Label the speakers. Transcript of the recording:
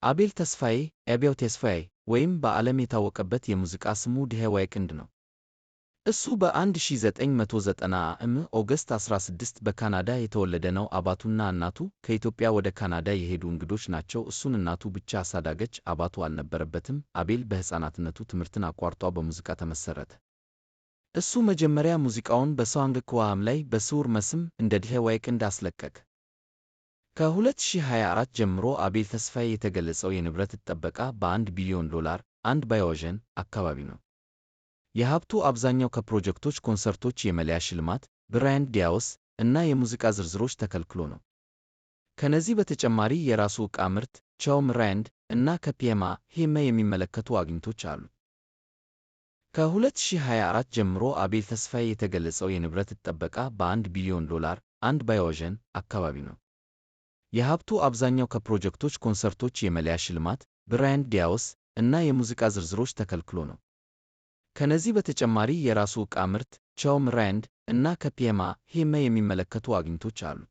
Speaker 1: አቤል ተስፋዬ ኤቤው ተስፋዬ ወይም በዓለም የታወቀበት የሙዚቃ ስሙ ድሄ ዋይቅንድ ነው። እሱ በ1990 ኦገስት 16 በካናዳ የተወለደ ነው። አባቱና እናቱ ከኢትዮጵያ ወደ ካናዳ የሄዱ እንግዶች ናቸው። እሱን እናቱ ብቻ አሳዳገች፣ አባቱ አልነበረበትም። አቤል በሕፃንነቱ ትምህርትን አቋርጦ በሙዚቃ ተመሠረተ። እሱ መጀመሪያ ሙዚቃውን በሰዋንግ ክዋም ላይ በስውር መስም እንደ ድሄ ዋይቅንድ አስለቀቀ። ከ2024 ጀምሮ አቤል ተስፋዬ የተገለጸው የንብረት ጥበቃ በ$1 ቢሊዮን አንድ ባይዋዥን አካባቢ ነው። የሀብቱ አብዛኛው ከፕሮጀክቶች፣ ኮንሰርቶች፣ የመለያ ሽልማት፣ ብራንድ ዲያውስ እና የሙዚቃ ዝርዝሮች ተከልክሎ ነው። ከነዚህ በተጨማሪ የራሱ ዕቃ ምርት ቻውም ራንድ እና ከፒኤማ ሂመ የሚመለከቱ አግኝቶች አሉ። ከ2024 ጀምሮ አቤል ተስፋዬ የተገለጸው የንብረት ጥበቃ በ$1 ቢሊዮን አንድ ባይዋዥን አካባቢ ነው። የሀብቱ አብዛኛው ከፕሮጀክቶች፣ ኮንሰርቶች፣ የመለያ ሽልማት፣ ብራንድ ዲያውስ እና የሙዚቃ ዝርዝሮች ተከልክሎ ነው። ከነዚህ በተጨማሪ የራሱ ዕቃ ምርት ቻውም ራንድ እና ከፒኤማ ሂመ የሚመለከቱ አግኝቶች አሉ።